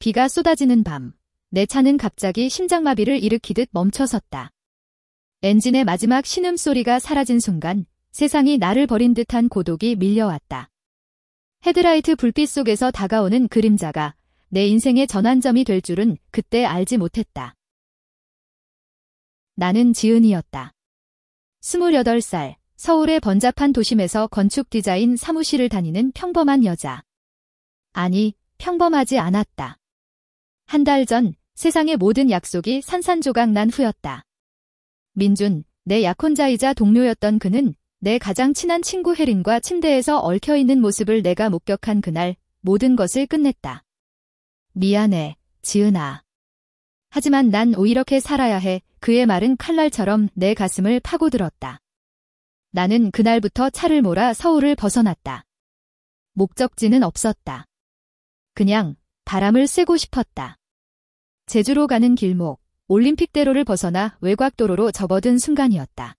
비가 쏟아지는 밤, 내 차는 갑자기 심장마비를 일으키듯 멈춰섰다. 엔진의 마지막 신음소리가 사라진 순간 세상이 나를 버린 듯한 고독이 밀려왔다. 헤드라이트 불빛 속에서 다가오는 그림자가 내 인생의 전환점이 될 줄은 그때 알지 못했다. 나는 지은이었다. 28살, 서울의 번잡한 도심에서 건축 디자인 사무실을 다니는 평범한 여자. 아니, 평범하지 않았다. 한 달 전 세상의 모든 약속이 산산조각 난 후였다. 민준, 내 약혼자이자 동료였던 그는 내 가장 친한 친구 혜린과 침대에서 얽혀있는 모습을 내가 목격한 그날 모든 것을 끝냈다. 미안해, 지은아. 하지만 난 이렇게 살아야 해. 그의 말은 칼날처럼 내 가슴을 파고들었다. 나는 그날부터 차를 몰아 서울을 벗어났다. 목적지는 없었다. 그냥 바람을 쐬고 싶었다. 제주로 가는 길목, 올림픽대로를 벗어나 외곽도로로 접어든 순간이었다.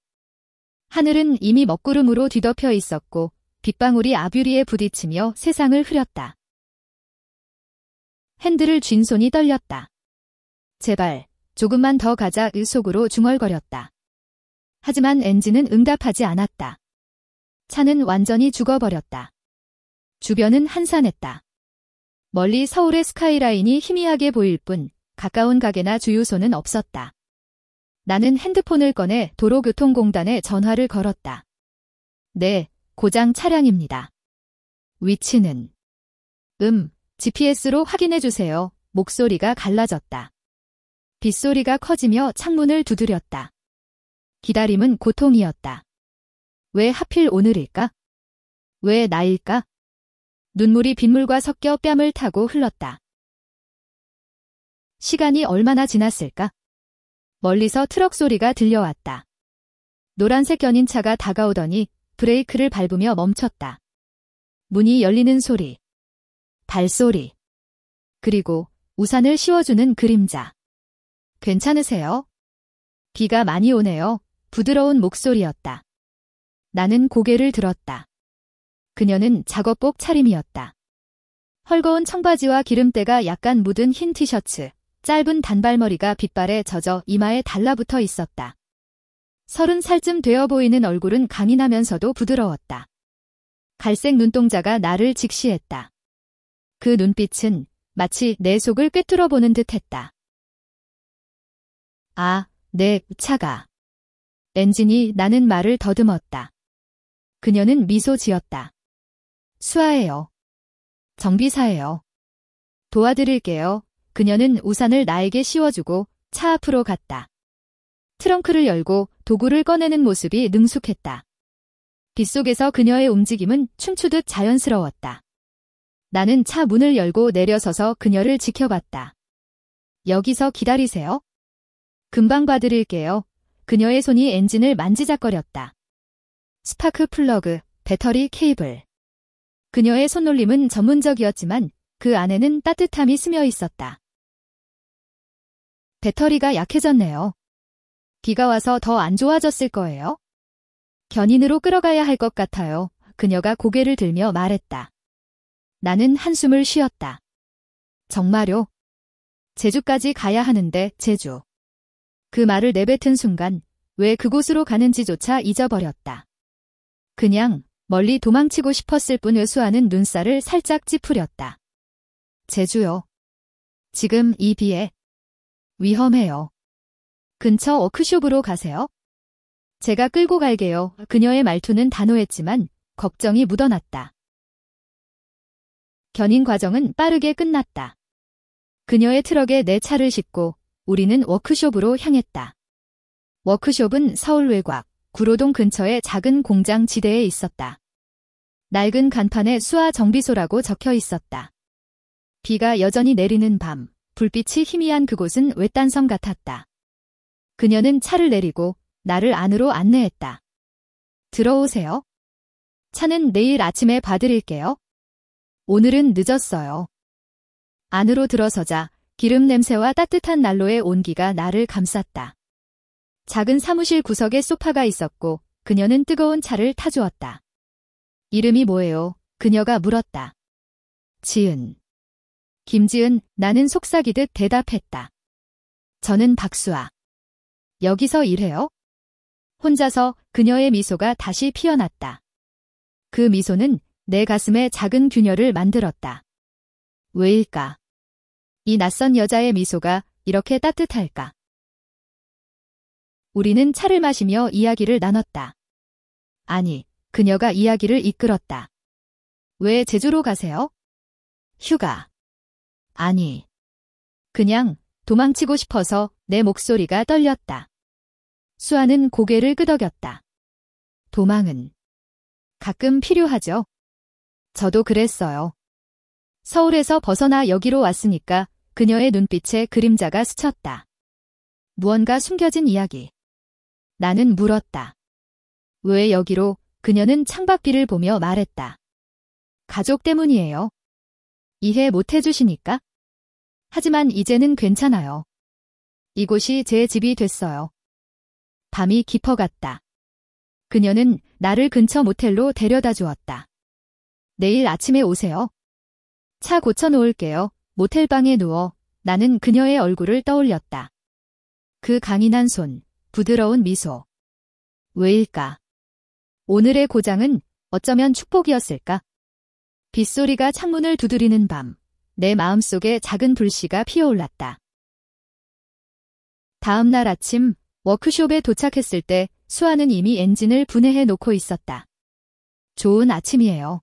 하늘은 이미 먹구름으로 뒤덮여 있었고 빗방울이 아뷰리에 부딪히며 세상을 흐렸다. 핸들을 쥔 손이 떨렸다. 제발, 조금만 더 가자 속으로 중얼거렸다. 하지만 엔진은 응답하지 않았다. 차는 완전히 죽어버렸다. 주변은 한산했다. 멀리 서울의 스카이라인이 희미하게 보일 뿐 가까운 가게나 주유소는 없었다. 나는 핸드폰을 꺼내 도로교통공단에 전화를 걸었다. 네, 고장 차량입니다. 위치는? GPS로 확인해주세요. 목소리가 갈라졌다. 빗소리가 커지며 창문을 두드렸다. 기다림은 고통이었다. 왜 하필 오늘일까? 왜 나일까? 눈물이 빗물과 섞여 뺨을 타고 흘렀다. 시간이 얼마나 지났을까? 멀리서 트럭 소리가 들려왔다. 노란색 견인차가 다가오더니 브레이크를 밟으며 멈췄다. 문이 열리는 소리. 발소리. 그리고 우산을 씌워주는 그림자. 괜찮으세요? 비가 많이 오네요. 부드러운 목소리였다. 나는 고개를 들었다. 그녀는 작업복 차림이었다. 헐거운 청바지와 기름때가 약간 묻은 흰 티셔츠, 짧은 단발머리가 빗발에 젖어 이마에 달라붙어 있었다. 30살쯤 되어 보이는 얼굴은 강인하면서도 부드러웠다. 갈색 눈동자가 나를 직시했다. 그 눈빛은 마치 내 속을 꿰뚫어보는 듯했다. 아, 내 차가. 엔진이 나는 말을 더듬었다. 그녀는 미소 지었다. 수아예요. 정비사예요. 도와드릴게요. 그녀는 우산을 나에게 씌워주고 차 앞으로 갔다. 트렁크를 열고 도구를 꺼내는 모습이 능숙했다. 빗속에서 그녀의 움직임은 춤추듯 자연스러웠다. 나는 차 문을 열고 내려서서 그녀를 지켜봤다. 여기서 기다리세요. 금방 봐드릴게요. 그녀의 손이 엔진을 만지작거렸다. 스파크 플러그, 배터리 케이블. 그녀의 손놀림은 전문적이었지만 그 안에는 따뜻함이 스며 있었다. 배터리가 약해졌네요. 비가 와서 더 안 좋아졌을 거예요. 견인으로 끌어가야 할 것 같아요. 그녀가 고개를 들며 말했다. 나는 한숨을 쉬었다. 정말요? 제주까지 가야 하는데 제주. 그 말을 내뱉은 순간 왜 그곳으로 가는지조차 잊어버렸다. 그냥 멀리 도망치고 싶었을 뿐 외수하는 눈살을 살짝 찌푸렸다. 제주요. 지금 이 비에. 위험해요. 근처 워크숍으로 가세요. 제가 끌고 갈게요. 그녀의 말투는 단호했지만 걱정이 묻어났다. 견인 과정은 빠르게 끝났다. 그녀의 트럭에 내 차를 싣고 우리는 워크숍으로 향했다. 워크숍은 서울 외곽, 구로동 근처의 작은 공장 지대에 있었다. 낡은 간판에 수아 정비소라고 적혀 있었다. 비가 여전히 내리는 밤, 불빛이 희미한 그곳은 외딴 섬 같았다. 그녀는 차를 내리고 나를 안으로 안내했다. 들어오세요. 차는 내일 아침에 봐드릴게요. 오늘은 늦었어요. 안으로 들어서자 기름 냄새와 따뜻한 난로의 온기가 나를 감쌌다. 작은 사무실 구석에 소파가 있었고 그녀는 뜨거운 차를 타주었다. 이름이 뭐예요? 그녀가 물었다. 지은. 김지은, 나는 속삭이듯 대답했다. 저는 박수아. 여기서 일해요? 혼자서 그녀의 미소가 다시 피어났다. 그 미소는 내 가슴에 작은 균열을 만들었다. 왜일까? 이 낯선 여자의 미소가 이렇게 따뜻할까? 우리는 차를 마시며 이야기를 나눴다. 아니, 그녀가 이야기를 이끌었다. 왜 제주로 가세요? 휴가. 아니. 그냥 도망치고 싶어서. 내 목소리가 떨렸다. 수아는 고개를 끄덕였다. 도망은 가끔 필요하죠. 저도 그랬어요. 서울에서 벗어나 여기로 왔으니까 그녀의 눈빛에 그림자가 스쳤다. 무언가 숨겨진 이야기. 나는 물었다. 왜 여기로? 그녀는 창밖비를 보며 말했다. 가족 때문이에요. 이해 못 해주시니까? 하지만 이제는 괜찮아요. 이곳이 제 집이 됐어요. 밤이 깊어갔다. 그녀는 나를 근처 모텔로 데려다 주었다. 내일 아침에 오세요. 차 고쳐놓을게요. 모텔방에 누워 나는 그녀의 얼굴을 떠올렸다. 그 강인한 손, 부드러운 미소. 왜일까? 오늘의 고장은 어쩌면 축복이었을까? 빗소리가 창문을 두드리는 밤, 내 마음속에 작은 불씨가 피어올랐다. 다음 날 아침 워크숍에 도착했을 때 수아는 이미 엔진을 분해해 놓고 있었다. 좋은 아침이에요.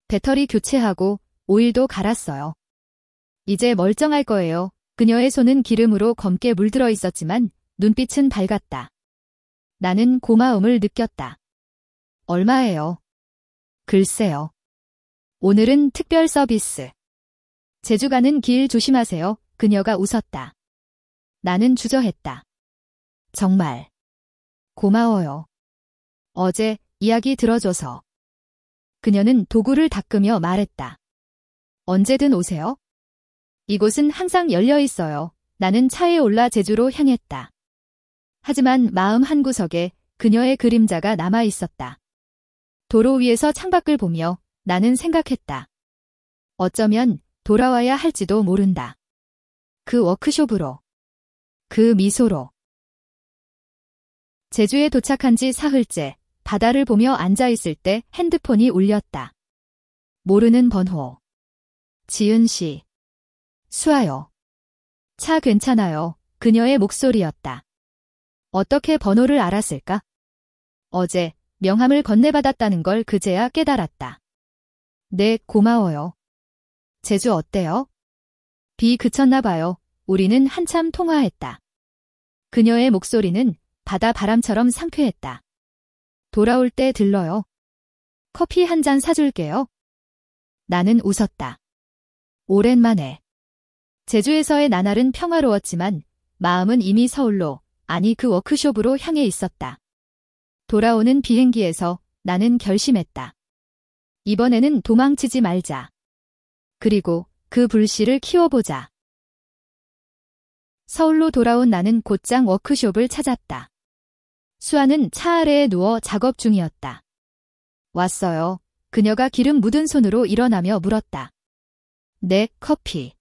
배터리 교체하고 오일도 갈았어요. 이제 멀쩡할 거예요. 그녀의 손은 기름으로 검게 물들어 있었지만 눈빛은 밝았다. 나는 고마움을 느꼈다. 얼마예요? 글쎄요. 오늘은 특별 서비스. 제주 가는 길 조심하세요. 그녀가 웃었다. 나는 주저했다. 정말 고마워요. 어제 이야기 들어줘서. 그녀는 도구를 닦으며 말했다. 언제든 오세요. 이곳은 항상 열려 있어요. 나는 차에 올라 제주로 향했다. 하지만 마음 한구석에 그녀의 그림자가 남아 있었다. 도로 위에서 창밖을 보며 나는 생각했다. 어쩌면 돌아와야 할지도 모른다. 그 워크숍으로. 그 미소로. 제주에 도착한 지 사흘째, 바다를 보며 앉아있을 때 핸드폰이 울렸다. 모르는 번호. 지은 씨. 수아요. 차 괜찮아요. 그녀의 목소리였다. 어떻게 번호를 알았을까? 어제 명함을 건네받았다는 걸 그제야 깨달았다. 네, 고마워요. 제주 어때요? 비 그쳤나 봐요. 우리는 한참 통화했다. 그녀의 목소리는 바다 바람처럼 상쾌했다. 돌아올 때 들러요. 커피 한 잔 사줄게요. 나는 웃었다. 오랜만에. 제주에서의 나날은 평화로웠지만 마음은 이미 서울로, 아니 그 워크숍으로 향해 있었다. 돌아오는 비행기에서 나는 결심했다. 이번에는 도망치지 말자. 그리고 그 불씨를 키워보자. 서울로 돌아온 나는 곧장 워크숍을 찾았다. 수아는 차 아래에 누워 작업 중이었다. 왔어요. 그녀가 기름 묻은 손으로 일어나며 물었다. 네, 커피.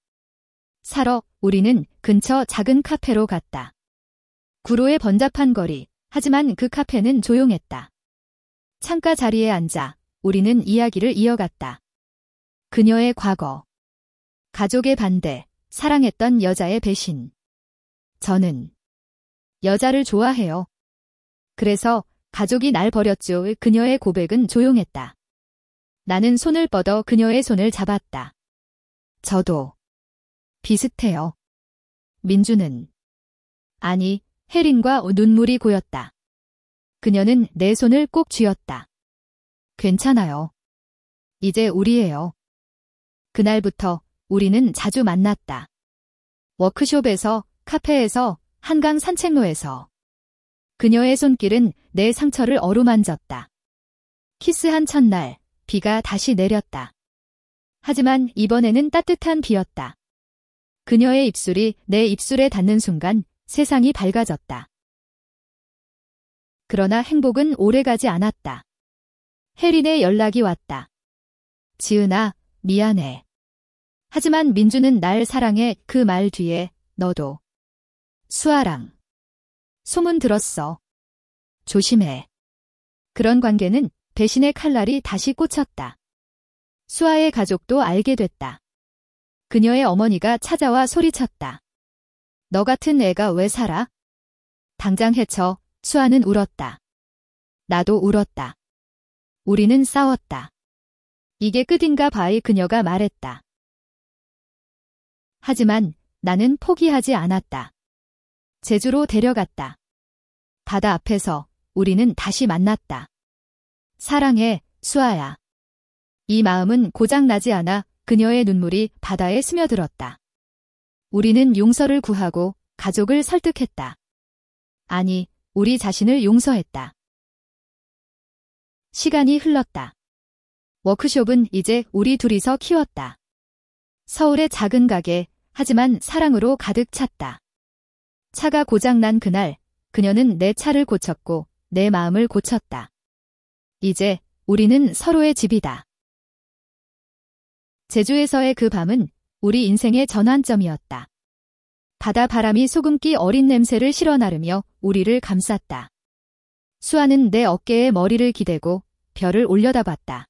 사러 우리는 근처 작은 카페로 갔다. 구로의 번잡한 거리, 하지만 그 카페는 조용했다. 창가 자리에 앉아 우리는 이야기를 이어갔다. 그녀의 과거, 가족의 반대, 사랑했던 여자의 배신. 저는 여자를 좋아해요. 그래서 가족이 날 버렸죠. 그녀의 고백은 조용했다. 나는 손을 뻗어 그녀의 손을 잡았다. 저도 비슷해요. 민주는 아니, 혜린과 눈물이 고였다. 그녀는 내 손을 꼭 쥐었다. 괜찮아요. 이제 우리예요. 그날부터 우리는 자주 만났다. 워크숍에서, 카페에서, 한강 산책로에서. 그녀의 손길은 내 상처를 어루만졌다. 키스한 첫날, 비가 다시 내렸다. 하지만 이번에는 따뜻한 비였다. 그녀의 입술이 내 입술에 닿는 순간 세상이 밝아졌다. 그러나 행복은 오래가지 않았다. 혜린의 연락이 왔다. 지은아, 미안해. 하지만 민주는 날 사랑해 그 말 뒤에 너도 수아랑 소문 들었어. 조심해. 그런 관계는 배신의 칼날이 다시 꽂혔다. 수아의 가족도 알게 됐다. 그녀의 어머니가 찾아와 소리쳤다. 너 같은 애가 왜 살아? 당장 해쳐. 수아는 울었다. 나도 울었다. 우리는 싸웠다. 이게 끝인가 봐이 그녀가 말했다. 하지만 나는 포기하지 않았다. 제주로 데려갔다. 바다 앞에서 우리는 다시 만났다. 사랑해, 수아야. 이 마음은 고장나지 않아 그녀의 눈물이 바다에 스며들었다. 우리는 용서를 구하고 가족을 설득했다. 아니, 우리 자신을 용서했다. 시간이 흘렀다. 워크숍은 이제 우리 둘이서 키웠다. 서울의 작은 가게, 하지만 사랑으로 가득 찼다. 차가 고장난 그날, 그녀는 내 차를 고쳤고 내 마음을 고쳤다. 이제 우리는 서로의 집이다. 제주에서의 그 밤은 우리 인생의 전환점이었다. 바다 바람이 소금기 어린 냄새를 실어 나르며 우리를 감쌌다. 수아는 내 어깨에 머리를 기대고 별을 올려다봤다.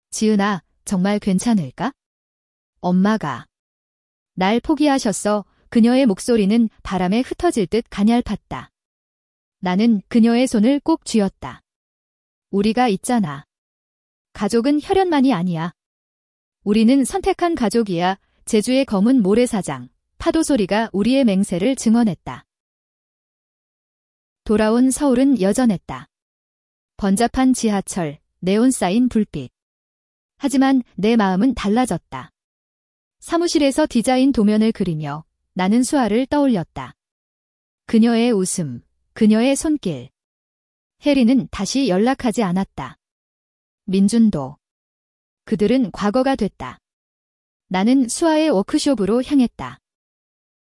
지은아, 정말 괜찮을까? 엄마가 날 포기하셨어. 그녀의 목소리는 바람에 흩어질 듯 가냘팠다. 나는 그녀의 손을 꼭 쥐었다. 우리가 있잖아. 가족은 혈연만이 아니야. 우리는 선택한 가족이야. 제주의 검은 모래사장, 파도 소리가 우리의 맹세를 증언했다. 돌아온 서울은 여전했다. 번잡한 지하철, 네온 사인 불빛. 하지만 내 마음은 달라졌다. 사무실에서 디자인 도면을 그리며 나는 수아를 떠올렸다. 그녀의 웃음, 그녀의 손길. 혜리는 다시 연락하지 않았다. 민준도. 그들은 과거가 됐다. 나는 수아의 워크숍으로 향했다.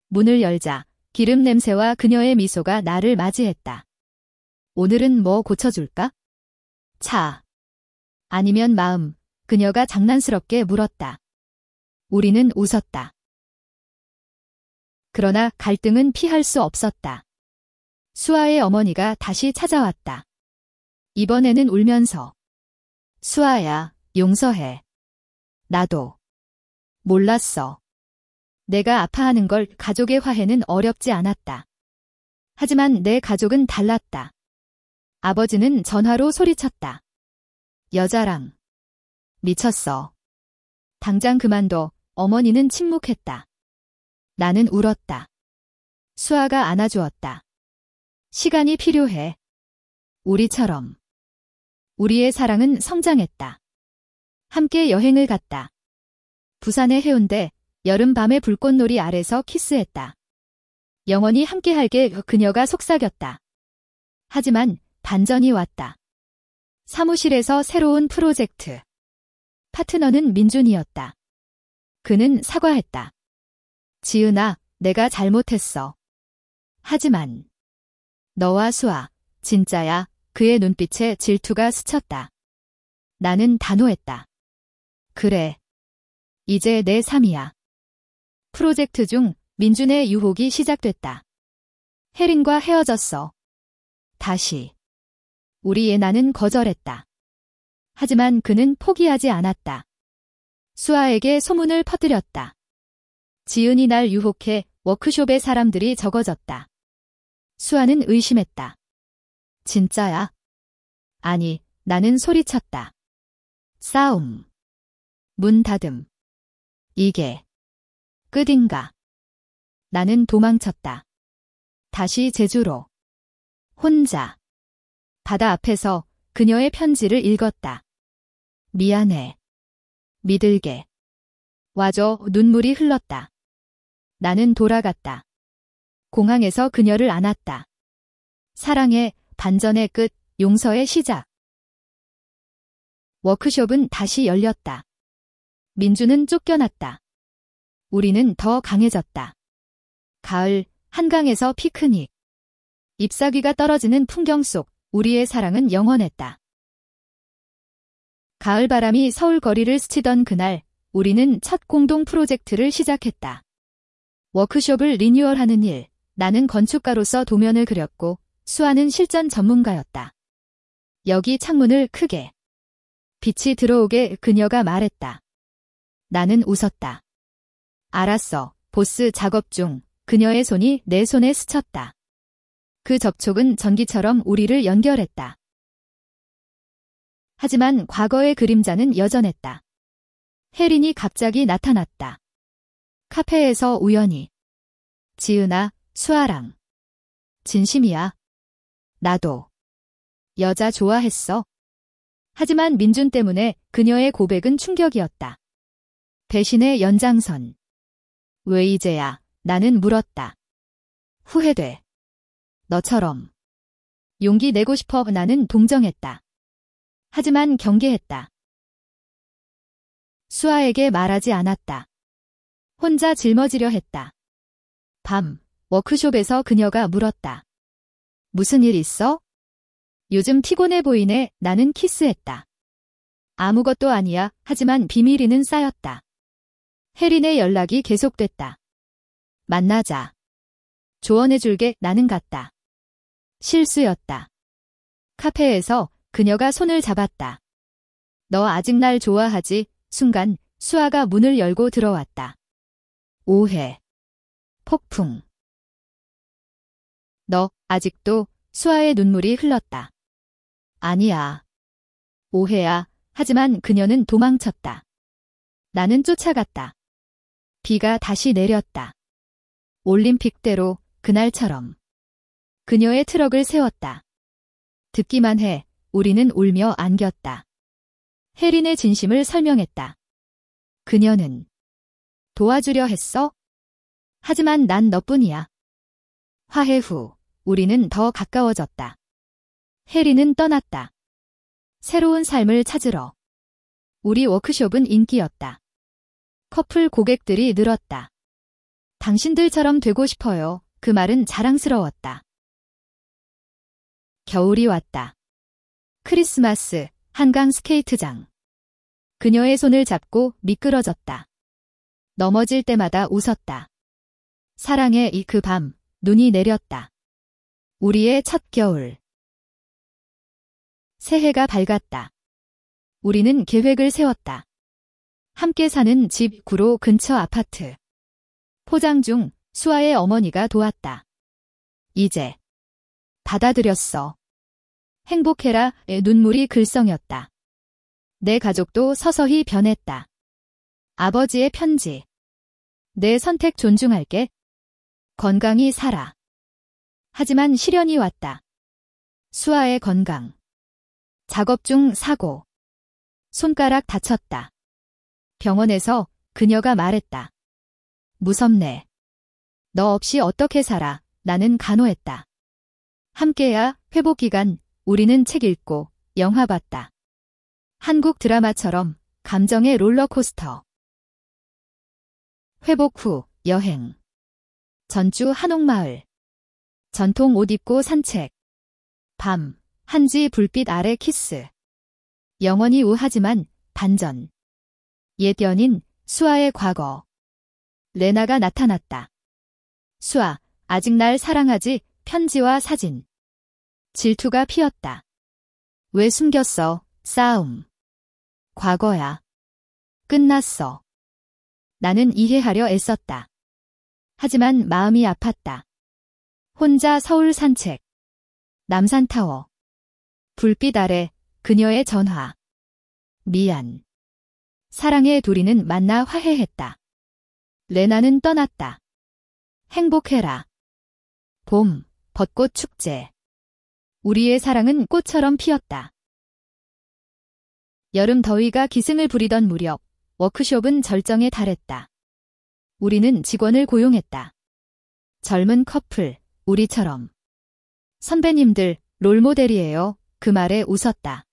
문을 열자 기름 냄새와 그녀의 미소가 나를 맞이했다. 오늘은 뭐 고쳐줄까? 차. 아니면 마음. 그녀가 장난스럽게 물었다. 우리는 웃었다. 그러나 갈등은 피할 수 없었다. 수아의 어머니가 다시 찾아왔다. 이번에는 울면서. 수아야, 용서해. 나도. 몰랐어. 내가 아파하는 걸 가족의 화해는 어렵지 않았다. 하지만 내 가족은 달랐다. 아버지는 전화로 소리쳤다. 여자랑. 미쳤어. 당장 그만둬. 어머니는 침묵했다. 나는 울었다. 수아가 안아주었다. 시간이 필요해. 우리처럼. 우리의 사랑은 성장했다. 함께 여행을 갔다. 부산의 해운대, 여름밤의 불꽃놀이 아래서 키스했다. 영원히 함께할게. 그녀가 속삭였다. 하지만 반전이 왔다. 사무실에서 새로운 프로젝트. 파트너는 민준이었다. 그는 사과했다. 지은아, 내가 잘못했어. 하지만 너와 수아, 진짜야. 그의 눈빛에 질투가 스쳤다. 나는 단호했다. 그래. 이제 내 삶이야. 프로젝트 중 민준의 유혹이 시작됐다. 혜린과 헤어졌어. 다시. 우리의 나는 거절했다. 하지만 그는 포기하지 않았다. 수아에게 소문을 퍼뜨렸다. 지은이 날 유혹해. 워크숍에 사람들이 적어졌다. 수아는 의심했다. 진짜야? 아니, 나는 소리쳤다. 싸움. 문 닫음. 이게 끝인가? 나는 도망쳤다. 다시 제주로. 혼자. 바다 앞에서 그녀의 편지를 읽었다. 미안해. 믿을게. 와줘. 눈물이 흘렀다. 나는 돌아갔다. 공항에서 그녀를 안았다. 사랑의 반전의 끝, 용서의 시작. 워크숍은 다시 열렸다. 민주는 쫓겨났다. 우리는 더 강해졌다. 가을, 한강에서 피크닉. 잎사귀가 떨어지는 풍경 속 우리의 사랑은 영원했다. 가을 바람이 서울 거리를 스치던 그날, 우리는 첫 공동 프로젝트를 시작했다. 워크숍을 리뉴얼하는 일, 나는 건축가로서 도면을 그렸고 수아는 실전 전문가였다. 여기 창문을 크게. 빛이 들어오게 그녀가 말했다. 나는 웃었다. 알았어, 보스. 작업 중 그녀의 손이 내 손에 스쳤다. 그 접촉은 전기처럼 우리를 연결했다. 하지만 과거의 그림자는 여전했다. 혜린이 갑자기 나타났다. 카페에서 우연히. 지은아, 수아랑. 진심이야. 나도. 여자 좋아했어. 하지만 민준 때문에 그녀의 고백은 충격이었다. 배신의 연장선. 왜 이제야? 나는 물었다. 후회돼. 너처럼. 용기 내고 싶어. 나는 동정했다. 하지만 경계했다. 수아에게 말하지 않았다. 혼자 짊어지려 했다. 밤, 워크숍에서 그녀가 물었다. 무슨 일 있어? 요즘 피곤해 보이네. 나는 키스했다. 아무것도 아니야. 하지만 비밀이는 쌓였다. 혜린의 연락이 계속됐다. 만나자. 조언해줄게. 나는 갔다. 실수였다. 카페에서 그녀가 손을 잡았다. 너 아직 날 좋아하지? 순간 수아가 문을 열고 들어왔다. 오해. 폭풍. 너 아직도? 수아의 눈물이 흘렀다. 아니야. 오해야. 하지만 그녀는 도망쳤다. 나는 쫓아갔다. 비가 다시 내렸다. 올림픽대로 그날처럼. 그녀의 트럭을 세웠다. 듣기만 해. 우리는 울며 안겼다. 혜린의 진심을 설명했다. 그녀는 도와주려 했어? 하지만 난 너뿐이야. 화해 후 우리는 더 가까워졌다. 혜린은 떠났다. 새로운 삶을 찾으러. 우리 워크숍은 인기였다. 커플 고객들이 늘었다. 당신들처럼 되고 싶어요. 그 말은 자랑스러웠다. 겨울이 왔다. 크리스마스, 한강 스케이트장. 그녀의 손을 잡고 미끄러졌다. 넘어질 때마다 웃었다. 사랑해. 그 밤, 눈이 내렸다. 우리의 첫 겨울. 새해가 밝았다. 우리는 계획을 세웠다. 함께 사는 집 구로 근처 아파트. 포장 중 수아의 어머니가 도왔다. 이제 받아들였어. 행복해라의 눈물이 글썽였다. 내 가족도 서서히 변했다. 아버지의 편지. 내 선택 존중할게. 건강히 살아. 하지만 시련이 왔다. 수아의 건강. 작업 중 사고. 손가락 다쳤다. 병원에서 그녀가 말했다. 무섭네. 너 없이 어떻게 살아? 나는 간호했다. 함께야. 회복 기간. 우리는 책 읽고 영화 봤다. 한국 드라마처럼 감정의 롤러코스터. 회복 후 여행. 전주 한옥마을. 전통 옷 입고 산책. 밤, 한지 불빛 아래 키스. 영원히 우하지만 반전. 옛 연인 수아의 과거. 레나가 나타났다. 수아, 아직 날 사랑하지? 편지와 사진. 질투가 피었다. 왜 숨겼어? 싸움. 과거야. 끝났어. 나는 이해하려 애썼다. 하지만 마음이 아팠다. 혼자 서울 산책. 남산타워. 불빛 아래 그녀의 전화. 미안. 사랑의 둘이는 만나 화해했다. 레나는 떠났다. 행복해라. 봄, 벚꽃 축제. 우리의 사랑은 꽃처럼 피었다. 여름 더위가 기승을 부리던 무렵, 워크숍은 절정에 달했다. 우리는 직원을 고용했다. 젊은 커플, 우리처럼. 선배님들, 롤모델이에요. 그 말에 웃었다.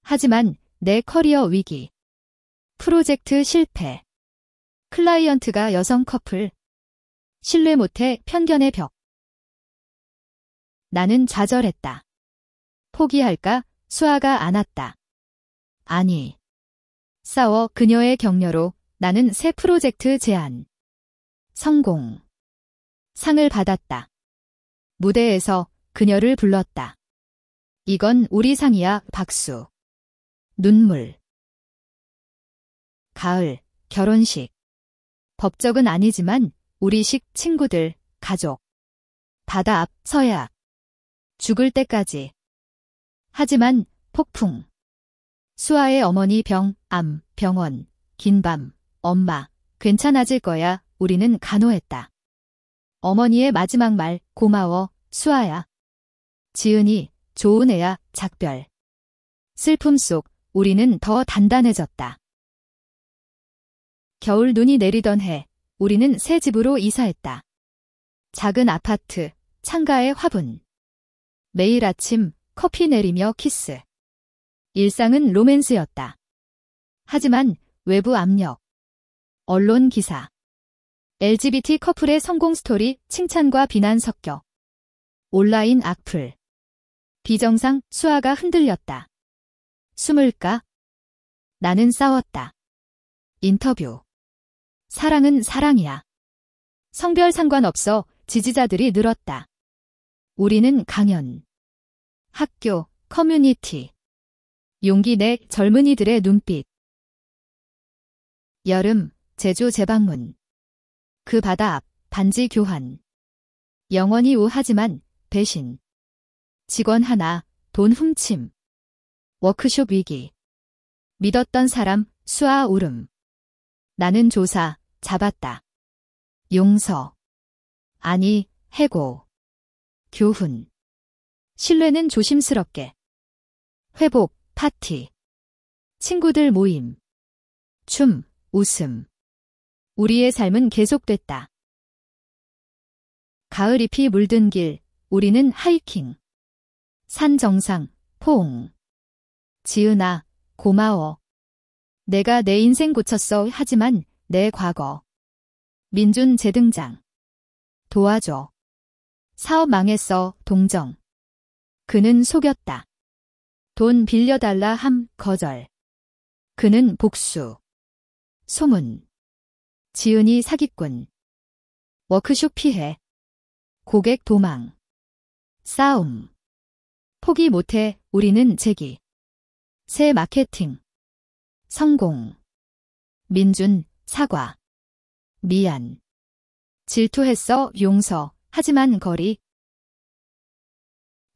하지만 내 커리어 위기. 프로젝트 실패. 클라이언트가 여성 커플. 신뢰 못해. 편견의 벽. 나는 좌절했다. 포기할까? 수아가 안았다. 아니. 싸워 그녀의 격려로 나는 새 프로젝트 제안. 성공. 상을 받았다. 무대에서 그녀를 불렀다. 이건 우리 상이야, 박수. 눈물. 가을, 결혼식. 법적은 아니지만 우리식 친구들, 가족. 바다 앞 서야. 죽을 때까지. 하지만 폭풍. 수아의 어머니 암, 병원, 긴 밤, 엄마, 괜찮아질 거야, 우리는 간호했다. 어머니의 마지막 말, 고마워, 수아야. 지은이, 좋은 애야, 작별. 슬픔 속 우리는 더 단단해졌다. 겨울 눈이 내리던 해, 우리는 새 집으로 이사했다. 작은 아파트, 창가의 화분. 매일 아침 커피 내리며 키스. 일상은 로맨스였다. 하지만 외부 압력, 언론 기사, LGBT 커플의 성공 스토리 칭찬과 비난 섞여. 온라인 악플. 비정상 수아가 흔들렸다. 숨을까? 나는 싸웠다. 인터뷰. 사랑은 사랑이야. 성별 상관없어 지지자들이 늘었다. 우리는 강연. 학교, 커뮤니티. 용기 내 젊은이들의 눈빛. 여름, 제주 재방문. 그 바다 앞, 반지 교환. 영원히 우하지만 배신. 직원 하나, 돈 훔침. 워크숍 위기. 믿었던 사람, 수아 울음. 나는 조사, 잡았다. 용서. 아니, 해고. 교훈. 신뢰는 조심스럽게. 회복, 파티. 친구들 모임. 춤, 웃음. 우리의 삶은 계속됐다. 가을잎이 물든 길, 우리는 하이킹. 산 정상, 포옹. 지은아, 고마워. 내가 내 인생 고쳤어. 하지만 내 과거. 민준 재등장. 도와줘. 사업 망했어. 동정. 그는 속였다. 돈 빌려달라 함, 거절. 그는 복수. 소문. 지은이 사기꾼. 워크숍 피해. 고객 도망. 싸움. 포기 못해, 우리는 재기. 새 마케팅. 성공. 민준, 사과. 미안. 질투했어, 용서. 하지만 거리.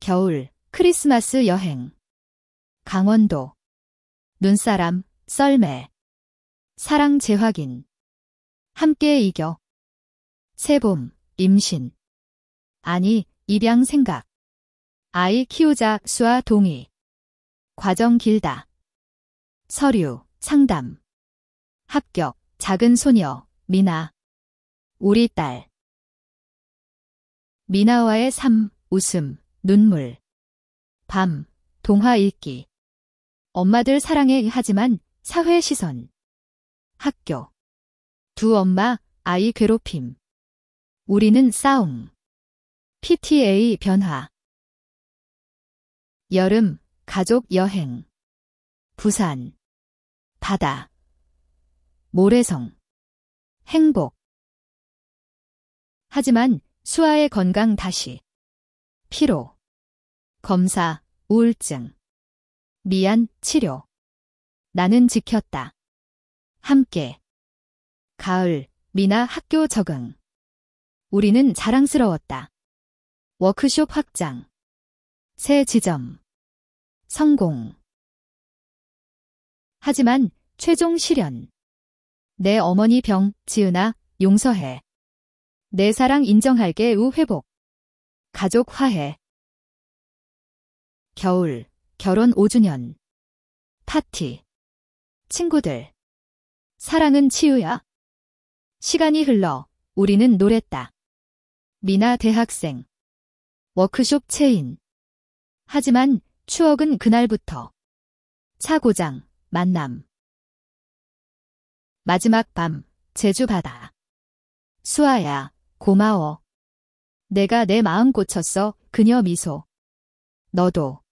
겨울, 크리스마스 여행. 강원도. 눈사람, 썰매. 사랑 재확인. 함께 이겨. 새봄, 임신. 아니, 입양 생각. 아이 키우자, 수아 동의. 과정 길다. 서류, 상담. 합격, 작은 소녀, 미나. 우리 딸. 미나와의 삶, 웃음, 눈물. 밤, 동화 읽기. 엄마들 사랑해. 하지만 사회 시선. 학교. 두 엄마, 아이 괴롭힘. 우리는 싸움. PTA 변화. 여름, 가족 여행. 부산. 바다. 모래성. 행복. 하지만 수아의 건강 다시. 피로. 검사, 우울증. 미안, 치료. 나는 지켰다. 함께. 가을, 미나 학교 적응. 우리는 자랑스러웠다. 워크숍 확장. 새 지점. 성공. 하지만 최종 실현. 내 어머니 병, 지은아, 용서해. 내 사랑 인정할게. 회복. 가족 화해. 겨울, 결혼 5주년. 파티. 친구들. 사랑은 치유야. 시간이 흘러 우리는 노랬다. 미나 대학생. 워크숍 체인. 하지만 추억은 그날부터. 차 고장, 만남. 마지막 밤, 제주 바다. 수아야, 고마워. 내가 내 마음 고쳤어. 그녀 미소. 너도.